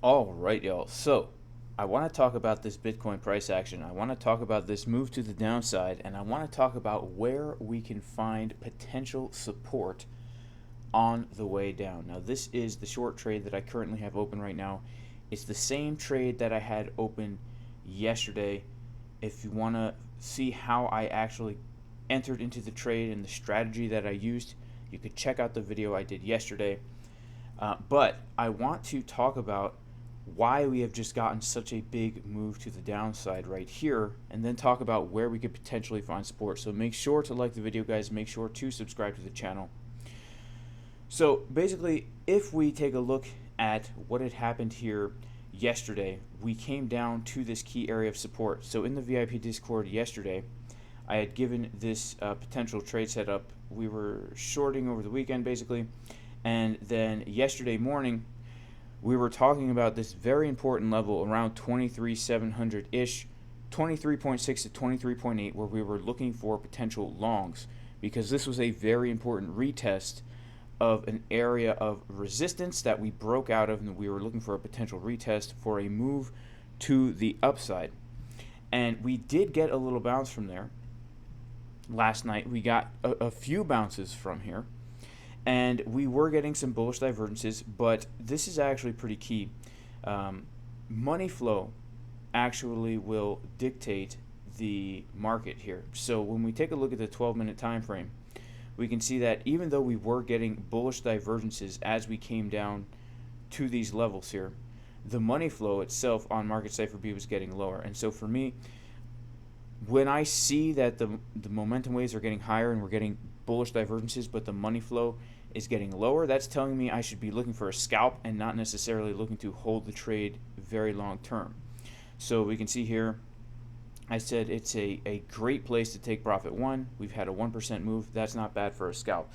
All right, y'all. So I want to talk about this Bitcoin price action. I want to talk about this move to the downside, and I want to talk about where we can find potential support on the way down. Now, this is the short trade that I currently have open right now. It's the same trade that I had open yesterday. If you want to see how I actually entered into the trade and the strategy that I used, you could check out the video I did yesterday. But I want to talk about why we have just gotten such a big move to the downside right here, and then talk about where we could potentially find support. So make sure to like the video, guys. Make sure to subscribe to the channel. So basically, if we take a look at what had happened here yesterday, we came down to this key area of support. So in the VIP Discord yesterday, I had given this potential trade setup. We were shorting over the weekend basically, and then yesterday morning we were talking about this very important level around 23,700-ish, 23.6 to 23.8, where we were looking for potential longs, because this was a very important retest of an area of resistance that we broke out of, and we were looking for a potential retest for a move to the upside. And we did get a little bounce from there. Last night we got a few bounces from here, and we were getting some bullish divergences, but this is actually pretty key. Money flow actually will dictate the market here. So when we take a look at the 12-minute time frame, we can see that even though we were getting bullish divergences as we came down to these levels here, the money flow itself on market Cipher B was getting lower. And so for me, when I see that the momentum waves are getting higher and we're getting bullish divergences, but the money flow is getting lower, that's telling me I should be looking for a scalp and not necessarily looking to hold the trade very long term. So we can see here, I said it's a great place to take profit one. We've had a 1% move. That's not bad for a scalp.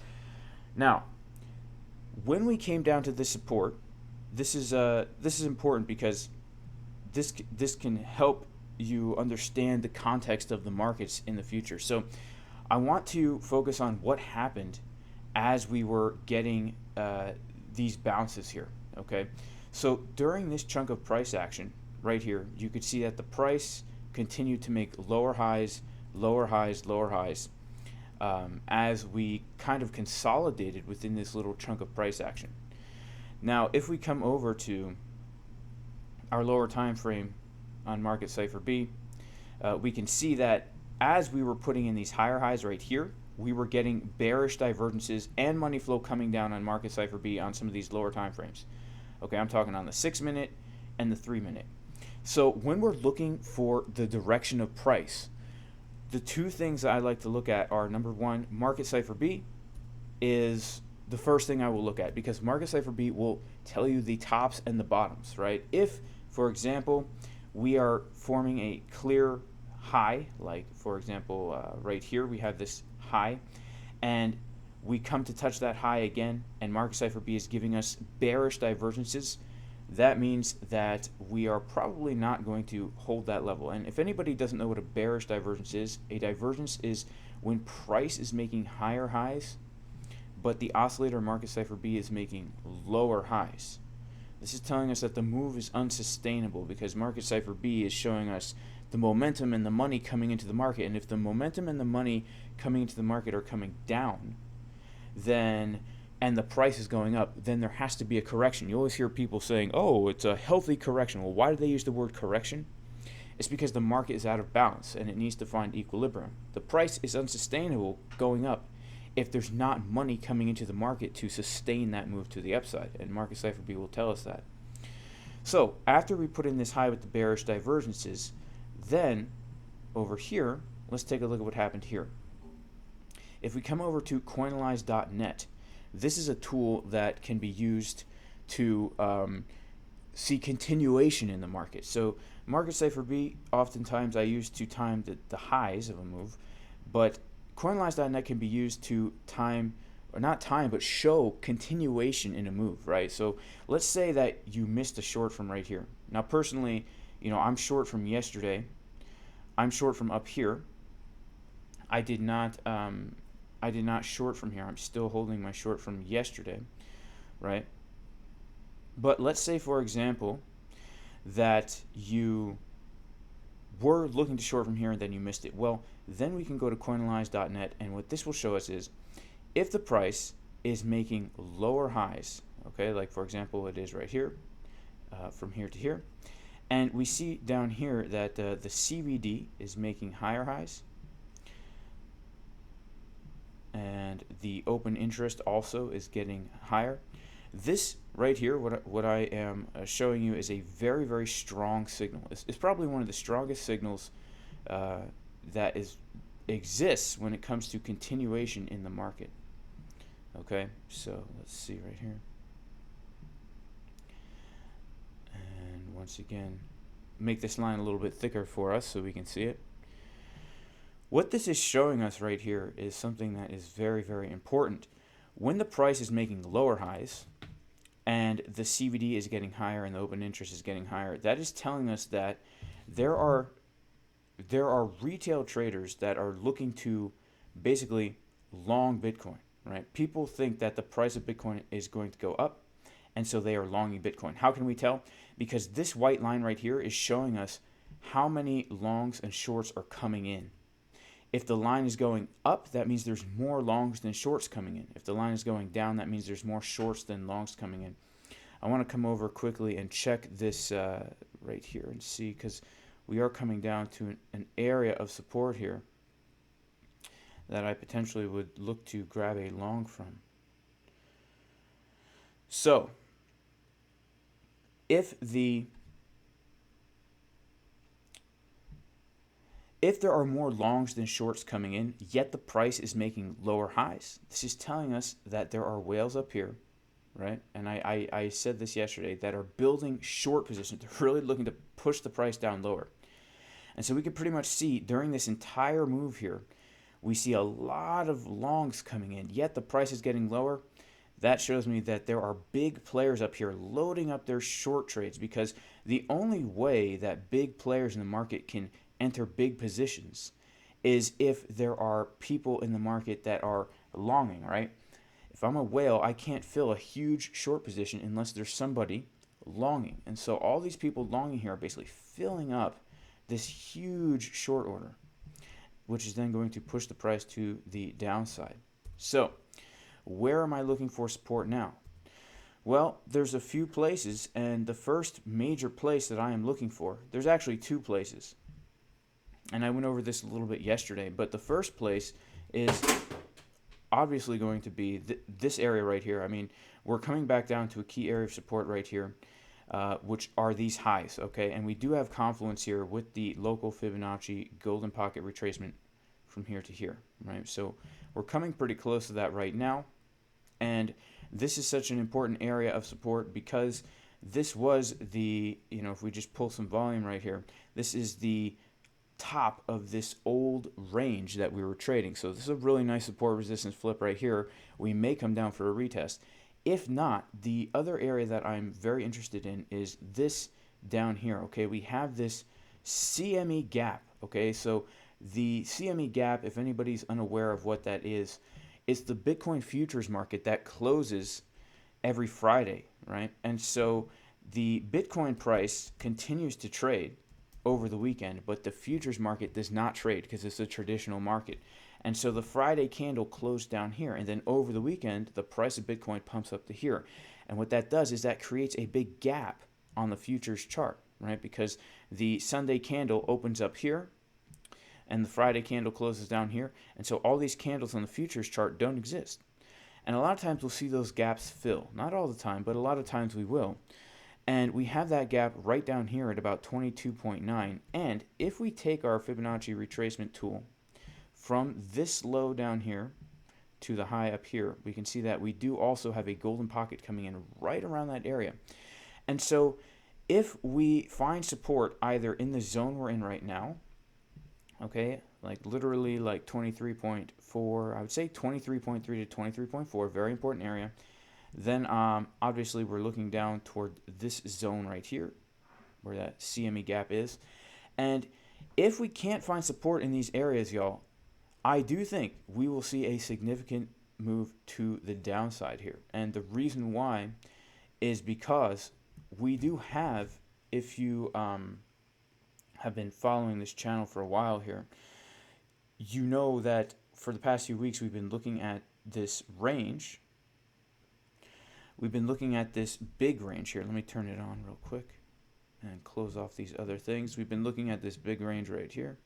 Now, when we came down to this support, this is important because this can help you understand the context of the markets in the future. So I want to focus on what happened as we were getting these bounces here. Okay, so during this chunk of price action right here, you could see that the price continued to make lower highs, lower highs, lower highs, as we kind of consolidated within this little chunk of price action. Now, if we come over to our lower time frame on market Cipher B, we can see that as we were putting in these higher highs right here, we were getting bearish divergences and money flow coming down on market Cipher B on some of these lower time frames. Okay, I'm talking on the 6-minute and the 3-minute. So when we're looking for the direction of price, the two things that I like to look at are, number one, market Cipher B is the first thing I will look at, because market Cipher B will tell you the tops and the bottoms, right? If, for example, we are forming a clear high, like for example right here we have this high, and we come to touch that high again and market Cipher B is giving us bearish divergences, that means that we are probably not going to hold that level. And if anybody doesn't know what a bearish divergence is, a divergence is when price is making higher highs but the oscillator market Cipher B is making lower highs. This is telling us that the move is unsustainable, because market Cipher B is showing us the momentum and the money coming into the market. And if the momentum and the money coming into the market are coming down, then, and the price is going up, then there has to be a correction. You always hear people saying, oh, it's a healthy correction. Well, why do they use the word correction? It's because the market is out of balance and it needs to find equilibrium. The price is unsustainable going up if there's not money coming into the market to sustain that move to the upside, and market Cipher B will tell us that. So after we put in this high with the bearish divergences, then over here, let's take a look at what happened here. If we come over to coinalyze.net, this is a tool that can be used to see continuation in the market. So market Cipher B, oftentimes I use to time the highs of a move, but coinalyze.net can be used to time, or not time, but show continuation in a move, right? So let's say that you missed a short from right here. Now personally, I'm short from yesterday. I'm short from up here. I did not short from here. I'm still holding my short from yesterday, right? But let's say, for example, that you were looking to short from here and then you missed it. Well, then we can go to coinanalyze.net, and what this will show us is if the price is making lower highs, okay, like for example it is right here, from here to here, and we see down here that the CVD is making higher highs, and the open interest also is getting higher. This right here, what I am showing you is a very, very strong signal. It's probably one of the strongest signals that exists when it comes to continuation in the market. Okay, so let's see right here. And once again, make this line a little bit thicker for us so we can see it. What this is showing us right here is something that is very, very important. When the price is making lower highs and the CVD is getting higher and the open interest is getting higher, that is telling us that there are retail traders that are looking to basically long Bitcoin, right? People think that the price of Bitcoin is going to go up, and so they are longing Bitcoin. How can we tell? Because this white line right here is showing us how many longs and shorts are coming in. If the line is going up, that means there's more longs than shorts coming in. If the line is going down, that means there's more shorts than longs coming in. I want to come over quickly and check this right here and see, because we are coming down to an area of support here that I potentially would look to grab a long from. So, if there are more longs than shorts coming in, yet the price is making lower highs, this is telling us that there are whales up here, right? And I said this yesterday, that are building short positions. They're really looking to push the price down lower. And so we can pretty much see during this entire move here, we see a lot of longs coming in, yet the price is getting lower. That shows me that there are big players up here loading up their short trades, because the only way that big players in the market can enter big positions is if there are people in the market that are longing, right? If I'm a whale, I can't fill a huge short position unless there's somebody longing. And so all these people longing here are basically filling up this huge short order, which is then going to push the price to the downside. So where am I looking for support now? Well, there's a few places, and the first major place that I am looking for, there's actually two places. And I went over this a little bit yesterday, but the first place is obviously going to be this area right here. I mean, we're coming back down to a key area of support right here, which are these highs, okay? And we do have confluence here with the local Fibonacci golden pocket retracement from here to here, right? So we're coming pretty close to that right now, and this is such an important area of support because this was the, if we just pull some volume right here, this is the top of this old range that we were trading. So this is a really nice support resistance flip right here. We may come down for a retest. If not, the other area that I'm very interested in is this down here, okay? We have this Cme Gap, okay? So the Cme Gap, if anybody's unaware of what that is, it's the Bitcoin futures market that closes every Friday, right? And so the Bitcoin price continues to trade over the weekend, but the futures market does not trade because it's a traditional market. And so the Friday candle closed down here, and then over the weekend, the price of Bitcoin pumps up to here. And what that does is that creates a big gap on the futures chart, right? Because the Sunday candle opens up here, and the Friday candle closes down here. And so all these candles on the futures chart don't exist. And a lot of times we'll see those gaps fill. Not all the time, but a lot of times we will. And we have that gap right down here at about 22.9. And if we take our Fibonacci retracement tool from this low down here to the high up here, we can see that we do also have a golden pocket coming in right around that area. And so if we find support either in the zone we're in right now, okay, like literally like 23.4, I would say 23.3 to 23.4, very important area, then obviously we're looking down toward this zone right here where that Cme Gap is. And if we can't find support in these areas, y'all, I do think we will see a significant move to the downside here. And the reason why is because we do have if you have been following this channel for a while here, you know that for the past few weeks we've been looking at this range. We've been looking at this big range here. Let me turn it on real quick and close off these other things. We've been looking at this big range right here.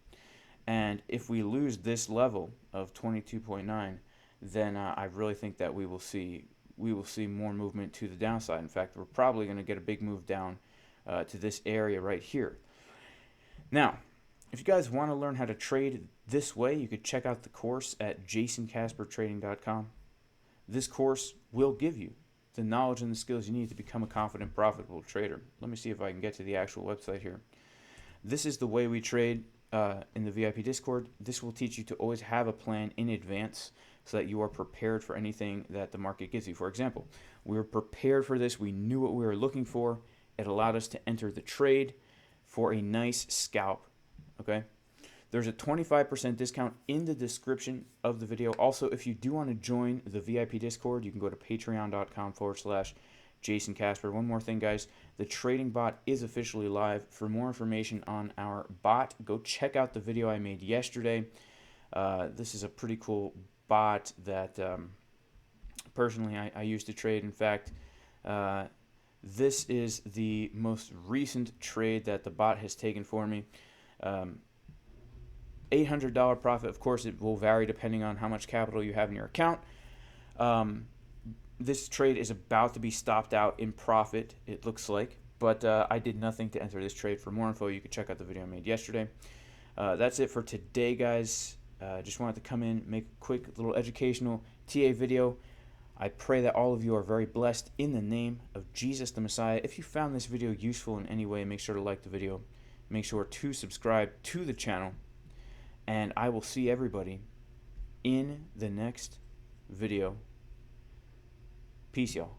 And if we lose this level of 22.9, then I really think that we will see more movement to the downside. In fact, we're probably going to get a big move down to this area right here. Now, if you guys want to learn how to trade this way, you could check out the course at jasoncaspertrading.com. This course will give you the knowledge and the skills you need to become a confident, profitable trader. Let me see if I can get to the actual website here. This is the way we trade in the VIP Discord. This will teach you to always have a plan in advance so that you are prepared for anything that the market gives you. For example, we were prepared for this. We knew what we were looking for. It allowed us to enter the trade for a nice scalp. Okay? There's a 25% discount in the description of the video. Also, if you do want to join the VIP Discord, you can go to patreon.com/JasonCasper. One more thing, guys. The trading bot is officially live. For more information on our bot, go check out the video I made yesterday. This is a pretty cool bot that personally I used to trade. In fact, this is the most recent trade that the bot has taken for me. $800 profit. Of course, it will vary depending on how much capital you have in your account. This trade is about to be stopped out in profit, it looks like, but I did nothing to enter this trade. For more info, you can check out the video I made yesterday. That's it for today, guys. Just wanted to come in, make a quick little educational TA video. I pray that all of you are very blessed in the name of Jesus the Messiah. If you found this video useful in any way, make sure to like the video. Make sure to subscribe to the channel. And I will see everybody in the next video. Peace, y'all.